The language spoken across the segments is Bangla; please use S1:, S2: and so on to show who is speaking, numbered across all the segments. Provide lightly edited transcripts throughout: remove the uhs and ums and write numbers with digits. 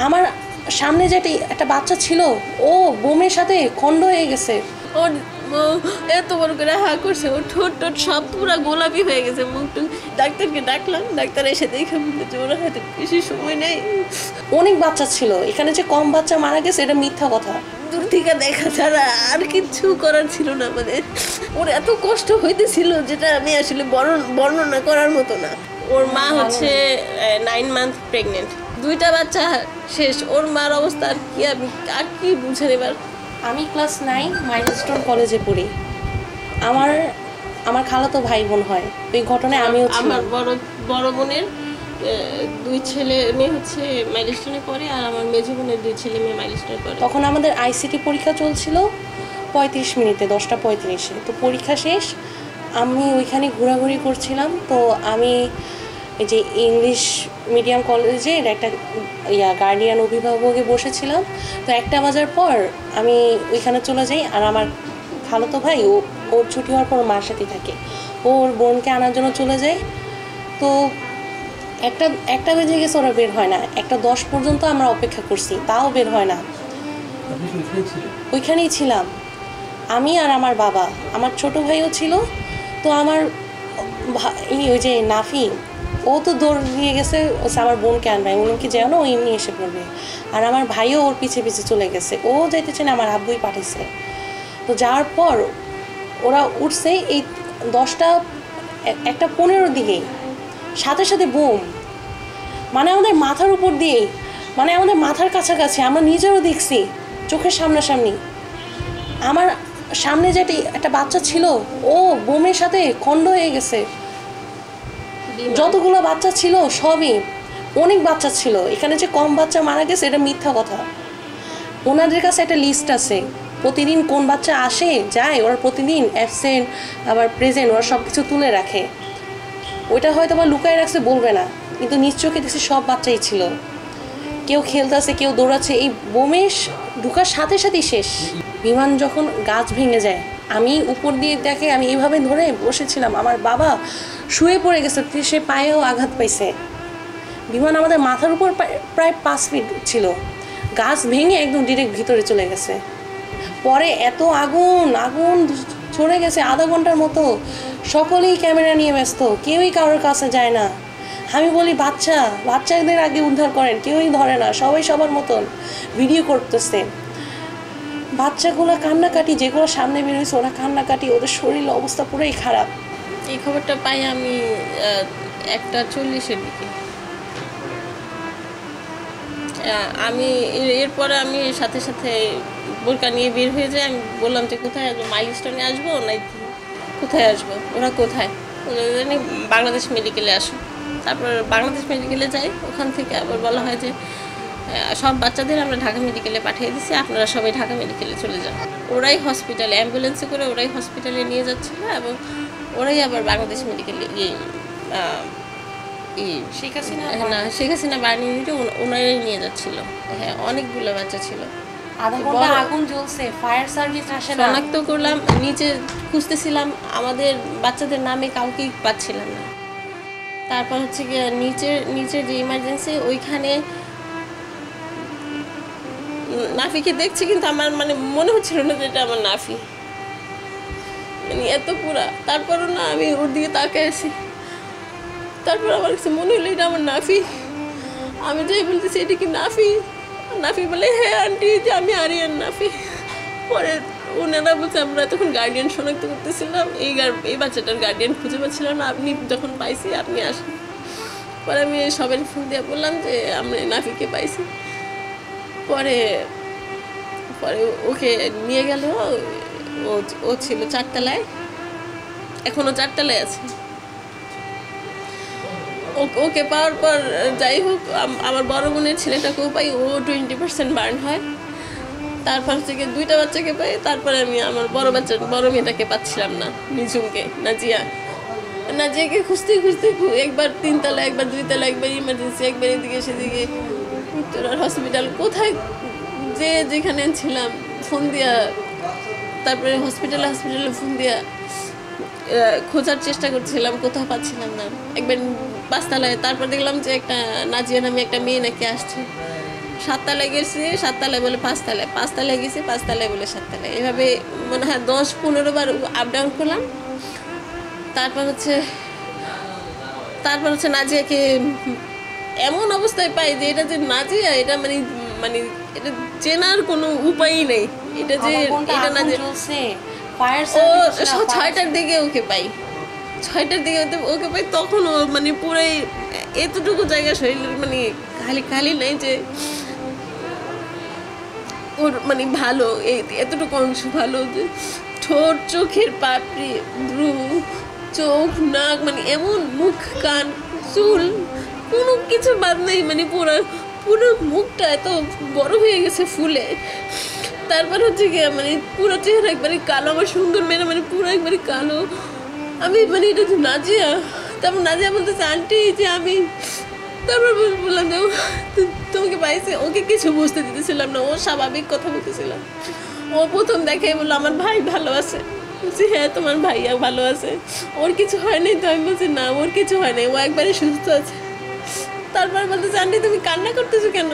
S1: আমার সামনে যে একটা বাচ্চা ছিল, ও বোমের সাথে খন্ড হয়ে গেছে।
S2: ওর এত বড় করে হা করছে, ওর ঠোঁট টোট সব পুরো গোলাপি হয়ে গেছে। মুখ টুক ডাক্তারকে ডাকলাম, ডাক্তার এসে দেখে বললো যে ওরা হয়তো বেশি সময় নেই।
S1: অনেক বাচ্চা ছিল এখানে, যে কম বাচ্চা মারা গেছে এটা মিথ্যা কথা।
S2: দূর থেকে দেখা ছাড়া আর কিচ্ছু করার ছিল না। মানে ওর এত কষ্ট হইতেছিল যেটা আমি আসলে বর্ণনা করার মতো না। ওর মা হচ্ছে 9 মান্থ প্রেগনেন্ট, 2টা বাচ্চা শেষ। ওর মার অবস্থা আর কি, আমি আর কি বুঝেন এবার।
S1: আমি ক্লাস 9 মাইলস্টোন কলেজে পড়ি। আমার খালাতো ভাই বোন হয়। ওই ঘটনায় আমিও ছিলাম।
S2: আমার বড় বোনের 2 ছেলে মেয়ে হচ্ছে মাইলস্টোনে পড়ে, আর আমার মেজো বোনের 2 ছেলে মেয়ে মাইলস্টোনে পড়ে।
S1: তখন আমাদের আইসিটি পরীক্ষা চলছিল 35 মিনিটে, 10:35-এ। তো পরীক্ষা শেষ, আমি ওইখানে ঘোরাঘুরি করছিলাম। তো আমি এই যে ইংলিশ মিডিয়াম কলেজে একটা গার্ডিয়ান অভিভাবকে বসেছিলাম। তো 1টা বাজার পর আমি ওইখানে চলে যাই। আর আমার খালাতো ভাই ওর ছুটি হওয়ার পর মার সাথে থাকে, ওর বোনকে আনার জন্য চলে যায়। তো একটা বেজে গেছে, ওরা বের হয় না। 1:10 পর্যন্ত আমরা অপেক্ষা করছি, তাও বের হয় না। ওইখানেই ছিলাম আমি আর আমার বাবা, আমার ছোট ভাইও ছিল। তো আমার ওই যে নাফি, ও তো দৌড় নিয়ে গেছে আমার বোনকে আনবে, বললাম কি যেন ও এমনি এসে পড়বে। আর আমার ভাইও ওর পিছে পিছে চলে গেছে, ও যাইতেছে না, আমার আব্বুই পাঠিয়েছে। তো যাওয়ার পর ওরা উঠছে এই 1:15 দিকেই, সাথে সাথে বুম, মানে আমাদের মাথার উপর দিয়েই, মানে আমাদের মাথার কাছাকাছি। আমরা নিজেরও দেখছি চোখের সামনাসামনি। আমার সামনে যে একটা বাচ্চা ছিল, ও বোমের সাথে খন্ড হয়ে গেছে। যতগুলো বাচ্চা ছিল সবই, অনেক বাচ্চা ছিল এখানে, যে কম বাচ্চা মারা গেছে এটা মিথ্যা কথা। ওনাদের কাছে একটা লিস্ট আছে, প্রতিদিন কোন বাচ্চা আসে যায়, ওরা প্রতিদিন অ্যাবসেন্ট আবার প্রেজেন্ট ওরা সব কিছু তুলে রাখে। ওইটা হয়তো বা লুকায় রাখছে, বলবে না, কিন্তু নিশ্চয়ই দেখছি সব বাচ্চাই ছিল। কেউ খেলতেছে, কেউ দৌড়াচ্ছে। এই বোমের ঢুকার সাথে সাথেই শেষ। বিমান যখন গাছ ভেঙে যায়, আমি উপর দিয়ে দেখে, আমি এইভাবে ধরে বসেছিলাম, আমার বাবা শুয়ে পড়ে গেছে, সে পায়েও আঘাত পাইছে। বিমান আমাদের মাথার উপর প্রায় 5 ফিট ছিল, গাছ ভেঙে একদম ডিরেক্ট ভিতরে চলে গেছে। পরে এত আগুন ছড়ে গেছে, আধা ঘন্টার মতো সকলেই ক্যামেরা নিয়ে ব্যস্ত, কেউই কারোর কাছে যায় না। আমি বলি বাচ্চাদের আগে উদ্ধার করেন, কেউই ধরে না, সবাই সবার মতন ভিডিও করতেছে। বাচ্চাগুলো কান্নাকাটি, যেগুলো সামনে বেরোয়েছে ওরা কান্নাকাটি, ওদের শরীর অবস্থা পুরোই খারাপ।
S2: এই খবরটা পাই আমি 1:40-এর দিকে। আমি এরপরে আমি সাথে সাথে বোরকা নিয়ে বের হয়ে যাই। আমি বললাম যে কোথায় আসবো, মাইলস্টোনে আসবো নাকি কোথায় আসবো? ওরা কোথায়? জানি বাংলাদেশ মেডিকেলে আসো। তারপর বাংলাদেশ মেডিকেলে যাই, ওখান থেকে আবার বলা হয় যে সব বাচ্চাদের আমরা ঢাকা মেডিকেলে পাঠিয়ে দিচ্ছি, আপনারা সবাই ঢাকা মেডিকেলে চলে যান। ওরাই হসপিটালে, অ্যাম্বুলেন্সে করে ওরাই হসপিটালে নিয়ে যাচ্ছিলো, এবং ওরাই আবার বাংলাদেশ মেডিকেলে
S1: শেখ
S2: হাসিনা বার্ন ইউনিটে ওনারাই নিয়ে যাচ্ছিল। হ্যাঁ, অনেকগুলো বাচ্চা ছিল।
S1: আধা ঘন্টা আগুন জ্বলছে, ফায়ার সার্ভিস আসে না।
S2: শনাক্ত করলাম, নিচে খুঁজতেছিলাম, আমাদের বাচ্চাদের নামে কাউকেই পাচ্ছিলাম না। তারপর হচ্ছে গিয়ে নিচের যে ইমার্জেন্সি, ওইখানে নাফিকে দেখছি, কিন্তু আমার মানে মনে হচ্ছিল না যে এটা আমার নাফি, মানে এত পুরা। তারপরও না, আমি ওর দিকে তাকায় আছি। তারপর আমার কাছে মনে হলো এটা আমার নাফি। আমি যাই বলতেছি এটা কি নাফি? নাফি বলে হ্যাঁ আন্টি, যে আমি আরিয়ান নাফি। পরে ওনারা বলছে আমরা তখন গার্ডিয়ান শনাক্ত করতেছিলাম, এই বাচ্চাটার গার্ডিয়ান খুঁজে পাচ্ছিলাম না, আপনি যখন পাইছি আপনি আসেন। পরে আমি সবাই ফোন দিয়ে বললাম যে আমরা নাফিকে পাইছি। পরে ওকে নিয়ে গেল, ও ছিল 4 তলায়, এখনও 4 তলায় আছে। ওকে পাওয়ার পর যাই হোক, আমার বড় বোনের ছেলেটাকেও পাই, ও 20% বার্ন হয়। তারপর থেকে 2টা বাচ্চাকে পাই। তারপরে আমি আমার বড় মেয়েটাকে পাচ্ছিলাম না, নিজুমকে, নাজিয়াকে খুঁজতে একবার 3 তলা, একবার 2 তলা, একবার ইমার্জেন্সি, একবার এদিকে সেদিকে, উত্তরার হসপিটাল, কোথায় যেখানে ছিলাম ফোন দিয়া, তারপরে হসপিটালে ফোন দিয়া খোঁজার চেষ্টা করছিলাম, কোথাও পাচ্ছিলাম না। একবার 5 তলায়, তারপর দেখলাম যে একটা নাজিয়া নামে একটা মেয়ে নাকি আসছে, 7 তলায় গেছি, 7 তলায় বলে 5 তলায়, 5 তলায় গেছি, 5 তলায় বলে 7 তলায়, এভাবে মনে হয় 10-15 বার আপ ডাউন করলাম। তারপর হচ্ছে নাজিয়াকে এমন অবস্থায় পাই যে এটা যে নাজিয়া, এটা মানে মানে এটা চেনার কোনো উপায়ই নেই। এটা যে এটা নাজিয়া।
S1: ফায়ার
S2: ও
S1: সার্ভিস
S2: 6টার দিকে ওকে পাই, 6টার দিকে ওকে পাই। তখন ও মানে পুরাই এতটুকু জায়গা শরীরের মানে খালি খালি নাই যে ওর মানে ভালো, এতটুকু অংশ ভালো, যে ঠোঁট, চোখের পাপড়ি, ভ্রু, চোখ, নাক, মানে এমন মুখ, কান, চুল, কোনো কিছু বাদ নেই, মানে পুরো পুরো মুখটা এত বড় হয়ে গেছে ফুলে। তারপর হচ্ছে গিয়ে মানে পুরো চেহারা একবারে কালো, আমার সুন্দর মেয়েরা মানে পুরো একবারে কালো। আমি মানে এটা তো নাজিয়া। তারপর নাজিয়া বলতেছে আন্টি যে আমি, তারপর বললাম যে তোমাকে পাইছে। ওকে কিছু বুঝতে দিতেছিলাম না, ও স্বাভাবিক কথা বলতেছিলাম। ও প্রথম দেখাই বললো আমার ভাই ভালো আছে। বলছি হ্যাঁ তোমার ভাইয়া ভালো আছে, ওর কিছু হয় নাই তো? আমি বলছি না ওর কিছু হয় নাই, ও একবারে সুস্থ আছে। তারপর বলতেছে আন্টি তুমি কান্না করতেছো কেন?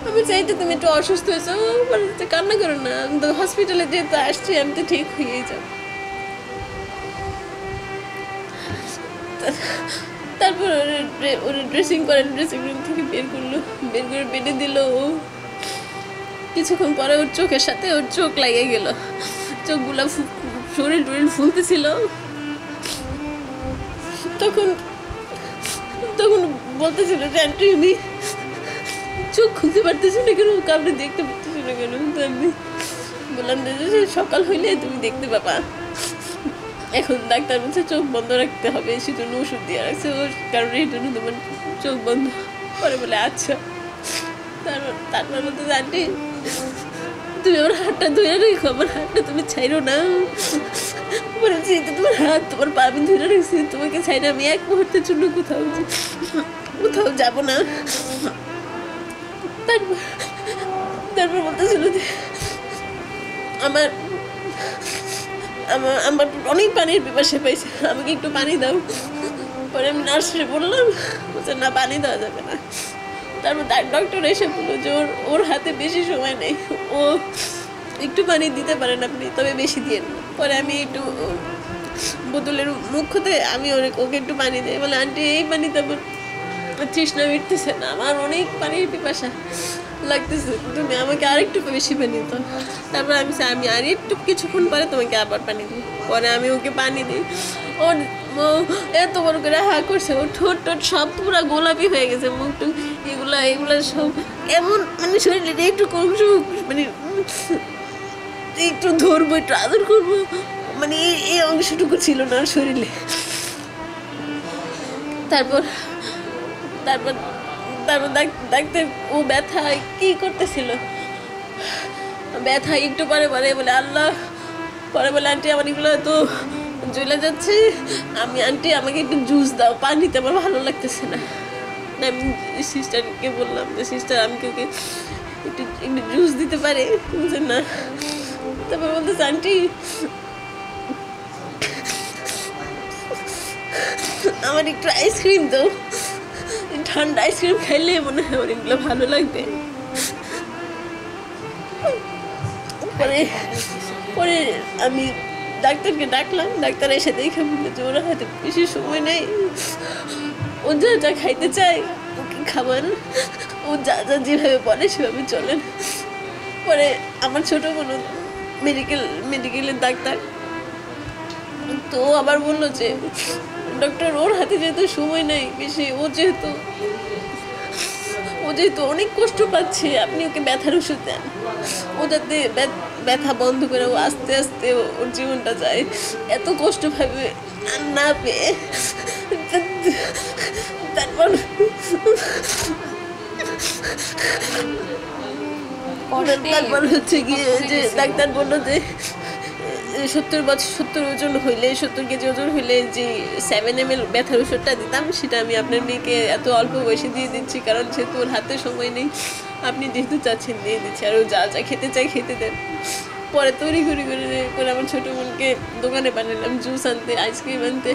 S2: আমি চাই তো তুমি একটু অসুস্থ হয়েছো। ও বলছে কান্না করো না, আমি তো হসপিটালে যেহেতু আসছি আমি তো ঠিক হয়েই যাব। তারপর ওর ড্রেসিং করে ড্রেসিং রুম থেকে বের করলো, বের করে বেডে দিল। ও কিছুক্ষণ পরে ওর চোখের সাথে ওর চোখ লাগিয়ে গেল, চোখগুলা শরীর টরিল ফুলতেছিল। তখন তখন বলতেছিল যে আন্টি আমি চোখ খুলতে পারতেছি না কেন, কাউকে দেখতে পারতেছি না কেন? তো আমি বললাম যে সকাল হইলে তুমি দেখতে পাবা। এখন ডাক্তার বলছে চোখ বন্ধ রাখতে হবে, সেজন্য ওষুধ দিয়ে রাখছে, ওর কারণে এটা তোমার চোখ বন্ধ করে। বলে আচ্ছা। তারপর বলতে আন্টি তুমি আমার হাতটা ধরে রেখো, আমার হাতটা তুমি ছাইরো না। বলেছি এটা তোমার হাত, তোমার পা আমি ধরে রেখেছি, তোমাকে ছাইরে আমি এক মুহূর্তের জন্য কোথাও যাবো না। তারপর বলতেছিল যে আমার আমার আমার অনেক পানির পিপাসা পাইছে, আমাকে একটু পানি দাও। পরে আমি নার্সরে বললাম, বলছে না পানি দেওয়া যাবে না। তারপর ডক্টর এসে বললো যে ওর হাতে বেশি সময় নেই, ও একটু পানি দিতে পারেন আপনি, তবে বেশি দিয়ে না। পরে আমি একটু বোতলের মুখতে আমি ওকে একটু পানি দিই। বলে আন্টি এই পানিতে আমার তৃষ্ণা মিটতেছে না, আমার অনেক পানির পিপাসা লাগতেছে, তুমি আমাকে আরেকটু বেশি পানি দাও। তারপর আমি আর একটু কিছুক্ষণ পরে তোমাকে আবার পানি দিই। পরে আমি ওকে পানি দিই। ওর এত বড় করে হা করছে, ওর ঠোঁট সব পুরো গোলাপি হয়ে গেছে, মুখ টুক এগুলা সব এমন, মানে শরীরে একটু অংশ মানে একটু ধরবো, একটু আদর করবো, মানে এই অংশটুকু ছিল না শরীরে। তারপর তারপর তারপর ডাক্তার ও ব্যথা কি করতেছিল, ব্যথা একটু পরে বলে আল্লাহ। পরে বলে আন্টি আমার এগুলো তো জ্বলে যাচ্ছে, আমি আন্টি আমাকে একটু জুস দাও, পানিতে আমার ভালো লাগতেছে না। আমি সিস্টারকে বললাম যে সিস্টার আমি কি ওকে একটু জুস দিতে পারি? বলছে না। তারপর বলতেছে আন্টি আমার একটু আইসক্রিম দাও, ঠান্ডা আইসক্রিম খাইলে মনে হয় আমার এগুলো ভালো লাগবে। পরে আমি ডাক্তারকে ডাকলাম, ডাক্তার এসে দেখে বললো যে ওরা হয়তো বেশি সময় নেই, ও যা খাইতে চায় ওকে খাবার, ও যা যেভাবে বলে সেভাবে চলেন। পরে আমার ছোটো বোন মেডিকেলের ডাক্তার, তো আবার বললো যে ডক্টর ওর হাতে যেহেতু সময় নেই বেশি, ও যেহেতু অনেক কষ্ট পাচ্ছে, আপনি ওকে ব্যথার ওষুধ দেন, ও যাতে ব্যথা বন্ধ করে ও আস্তে আস্তে ওর জীবনটা যায়, এত কষ্ট ভাবে না পেয়ে। তারপর হচ্ছে গিয়ে যে ডাক্তার বললো যে 70 ওজন হইলে, 70 কেজি ওজন হইলে যে 7 ml ব্যথার ওষুধটা দিতাম সেটা আমি আপনার মেয়েকে এত অল্প বয়সে দিয়ে দিচ্ছি, কারণ যেহেতু ওর হাতে সময় নেই, আপনি যেহেতু চাচ্ছেন দিয়ে দিচ্ছি, আর ও যা খেতে চাই খেতে দেন। পরে তৈরি করে আমার ছোটো বোনকে দোকানে পাঠালাম জুস আনতে, আইসক্রিম আনতে।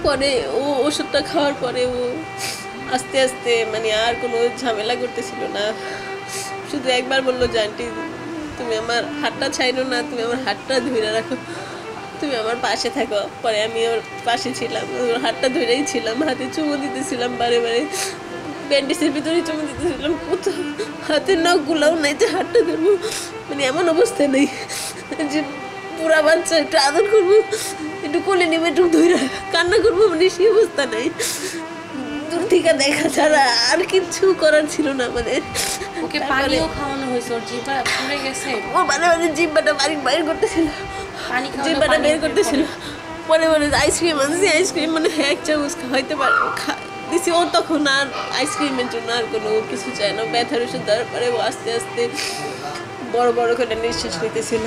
S2: পরে ও ওষুধটা খাওয়ার পরে ও আস্তে আস্তে মানে আর কোনো ঝামেলা করতেছিল না। শুধু একবার বললো যে আন্টি তুমি আমার হাতটা ছাইড়ো না, তুমি আমার হাতটা ধরে রাখো, তুমি আমার পাশে থাকো। পরে আমি ওর পাশে ছিলাম, ওর হাতটা ধরেই ছিলাম, হাতে চুমু দিতেছিলাম বারে বারে, ব্যান্ডেজের ভিতরে চুমু দিতেছিলাম, কোথাও হাতের নখগুলোও নাই যে হাতটা ধরবো, মানে এমন অবস্থা নেই যে পুরা বাচ্চা একটু আদর করবো, একটু কোলে নেবে, একটু ধরে কান্না করবো, মানে সেই অবস্থা নেই। দূর থেকে দেখা ছাড়া আর কিছু করার ছিল না আমাদের।
S1: ওকে পানিও খাওয়ানো হয়েছে, ওর জিহ্বা পুড়ে গেছে,
S2: ও মানে মানে জিব্বাটা বাইর করতেছিল,
S1: পানি খাওয়ানো,
S2: জিব্বাটা বের করতেছিল। পরে পরে আইসক্রিম আনছি, আইসক্রিম মানে এক চামচ খাইতে পারে দিছি। ও তখন আর আইসক্রিমের জন্য আর কোনো কিছু চায় না, ব্যথার ওষুধ দেওয়ার পরে ও আস্তে আস্তে বড় বড় করে নিঃশ্বাস নিতেছিল।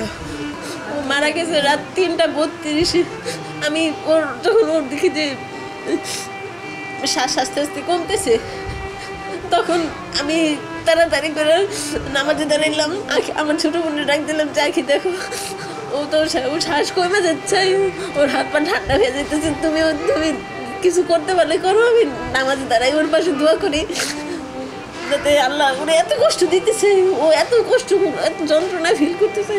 S2: ও মারা গেছে রাত 3:32। আমি যখন ওর দেখি যে শ্বাস আস্তে আস্তে কমতেছে, তখন আমি তাড়াতাড়ি করে নামাজে দাঁড়াইলাম, আমার ছোটো বোনের ডাক দিলাম যে আখি দেখো, ও তো ও শ্বাস কমে যাচ্ছে, ওর হাত পা ঠান্ডা হয়ে যেতেছে, তুমি কিছু করতে পারলে করো, আমি নামাজে দাঁড়াই, ওর পাশে দোয়া করি যাতে আল্লাহ ওরা এত কষ্ট দিতেছে, ও এত কষ্ট এত যন্ত্রণা ফিল করতেছে,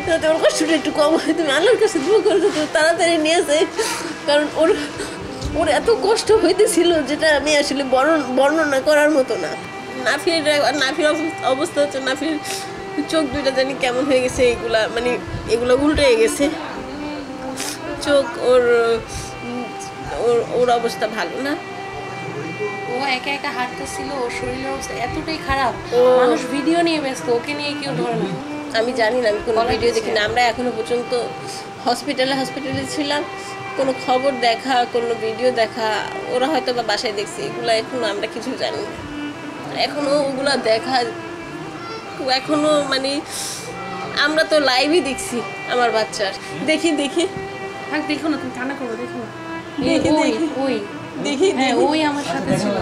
S2: যাতে ওর কষ্টটা একটু কম হয়, তুমি আল্লাহর কাছে দোয়া করো যাতে তাড়াতাড়ি নিয়ে যায়। কারণ ওর এত কষ্ট হইতেছিল যেটা আমি আসলে বর্ণনা করার মতো না। নাফির অবস্থা হচ্ছে, নাফির চোখ দুইটা জানি কেমন হয়ে গেছে, এগুলো উল্টে গেছে চোখ, ওর অবস্থা ভালো না।
S1: ও একা একা হাঁটতেছিল, ওর শরীরের অবস্থা এতটাই খারাপ, মানুষ ভিডিও নিয়ে ব্যস্ত, ওকে নিয়ে কেউ ধরে না।
S2: আমি জানি না, আমি কোনো ভিডিও দেখি না, আমরা এখনো পর্যন্ত হসপিটালে ছিলাম, কোনো খবর দেখা, কোনো ভিডিও দেখা, ওরা হয়তো বা বাসায় দেখছে, এগুলো এখনো আমরা কিছু জানি না। এখনো ওগুলো দেখা, এখনো মানে আমরা তো লাইভই দেখছি আমার বাচ্চার। দেখি
S1: দেখো না, তুমি কান্না করো, দেখো না,
S2: দেখি
S1: ওই
S2: দেখি
S1: হ্যাঁ, ওই আমার সাথে ছিল।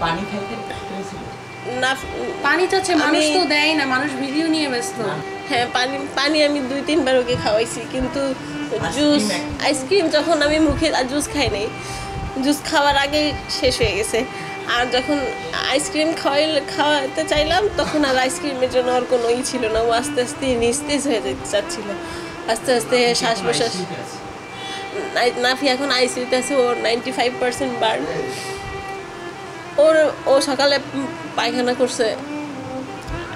S3: পানি খাইতে পেরেছিল
S2: না,
S1: পানি চাচ্ছে, মানুষ তো দেয় না, মানুষ ভিডিও নিয়ে ব্যস্ত।
S2: হ্যাঁ পানি আমি 2-3 বার ওকে খাওয়াইছি, কিন্তু জুস আইসক্রিম যখন আমি মুখে জুস খাই নাই, জুস খাওয়ার আগে শেষ হয়ে গেছে। আর যখন আইসক্রিম খাওয়াতে চাইলাম, তখন আর আইসক্রিমের জন্য আর কোনো ছিল না, ও আস্তে আস্তে নিস্তেজ হয়ে যেতে চাচ্ছিল, আস্তে আস্তে শ্বাস প্রশ্বাস। নাফি এখন আইসিইউতে আছে, ওর 95% বার্ন। ও সকালে পায়খানা করছে,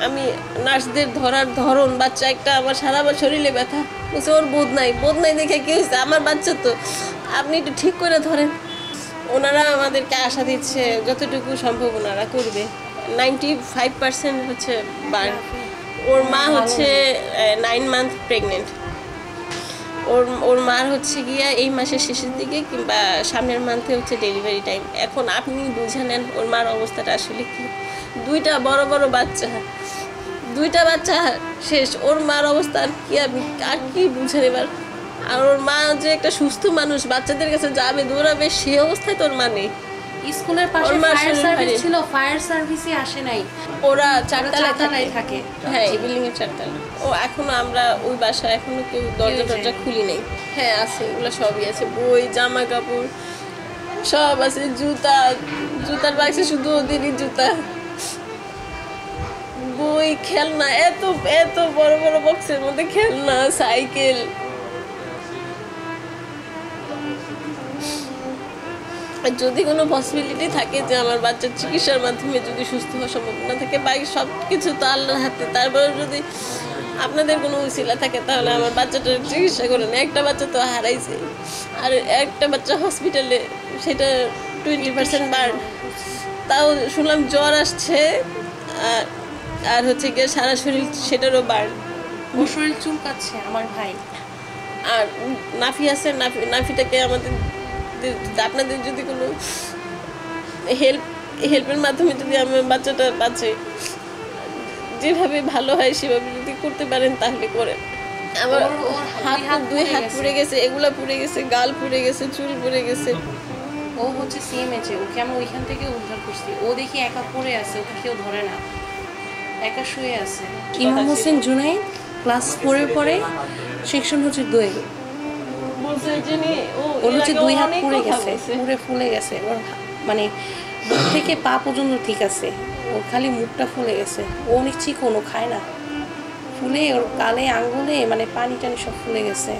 S2: আমি নার্সদের ধরার ধরন, বাচ্চা একটা আমার সারা শরীরে ব্যথা, বলছে ওর বোধ নাই দেখে কি হয়েছে, আমার বাচ্চা তো, আপনি একটু ঠিক করে ধরেন। ওনারা আমাদেরকে আশা দিচ্ছে যতটুকু সম্ভব ওনারা করবে। 95% হচ্ছে বার্ন। ওর মা হচ্ছে 9 মান্থ প্রেগনেন্ট। ওর মার হচ্ছে গিয়া এই মাসের শেষের দিকে কিংবা সামনের মান্থে হচ্ছে ডেলিভারি টাইম। এখন আপনি বুঝে নেন ওর মার অবস্থাটা আসলে কি। 2টা বড় বাচ্চা শেষ, ওর মার অবস্থা আর কি বুঝে নেবার। আর ওর মা যে একটা সুস্থ মানুষ, বাচ্চাদের কাছে যাবে, দৌড়াবে, সেই অবস্থায় তোর মা নেই।
S1: স্কুলের পাশে ফায়ার সার্ভিস ছিল, ফায়ার সার্ভিসই আসে নাই,
S2: ওরা 4তলায়
S1: থাকে।
S2: হ্যাঁ, এই বিল্ডিং এর 4তলা। ও এখনো আমরা ওই বাসায় এখনো কেউ দরজা খুলি নেই। হ্যাঁ আছে, এগুলো সবই আছে, বই, জামা কাপড় সব আছে, জুতার বাক্সে শুধু ওদেরই জুতা, বই, খেলনা, এত বড় বড় বক্সের মধ্যে খেলনা, সাইকেল। যদি কোনো পসিবিলিটি থাকে যে আমার বাচ্চার চিকিৎসার মাধ্যমে যদি সুস্থ হওয়ার সম্ভাবনা থাকে, বাকি সব কিছু তো আল্লাহর হাতে। তারপরে যদি আপনাদের কোনো উসিলা থাকে তাহলে আমার বাচ্চাটার চিকিৎসা করেন। একটা বাচ্চা তো হারাইছে, আর একটা বাচ্চা হসপিটালে, সেটা 20% বার্ন। তাও শুনলাম জ্বর আসছে, আর হচ্ছে গিয়ে সারা শরীর সেটারও বার্ন।
S1: ওর শরীর চুলকাচ্ছে আমার ভাই।
S2: আর নাফি আছে, নাফিটাকে আপনাদের যদি কোনো হেল্পের মাধ্যমে যদি আমার বাচ্চাটা বাঁচে, যেভাবে ভালো হয় সেভাবে যদি করতে পারেন তাহলে করেন। আমার দুই হাত পুড়ে গেছে, এগুলা পুড়ে গেছে, গাল পুড়ে গেছে, চুল পুড়ে গেছে।
S1: ও হচ্ছে সিএমএইচে, ওকে আমরা ওইখান থেকে উদ্ধার করছি। ও দেখি একা পড়ে আছে, ওকে কেউ ধরে না, একা শুয়ে আছে। ইমাম হোসেন জুনাই ক্লাস 4 পরে, সেকশন হচ্ছে 2। ওর হচ্ছে 2 হাত পুড়ে গেছে, পুড়ে ফুলে গেছে, ওর মানে মুখ থেকে পা পর্যন্ত ঠিক আছে, ওর খালি মুখটা ফুলে গেছে। ও অনেক চিকন, ও খায় না, ফুলে ওর গালে আঙ্গুলে মানে পানি টানি সব ফুলে গেছে।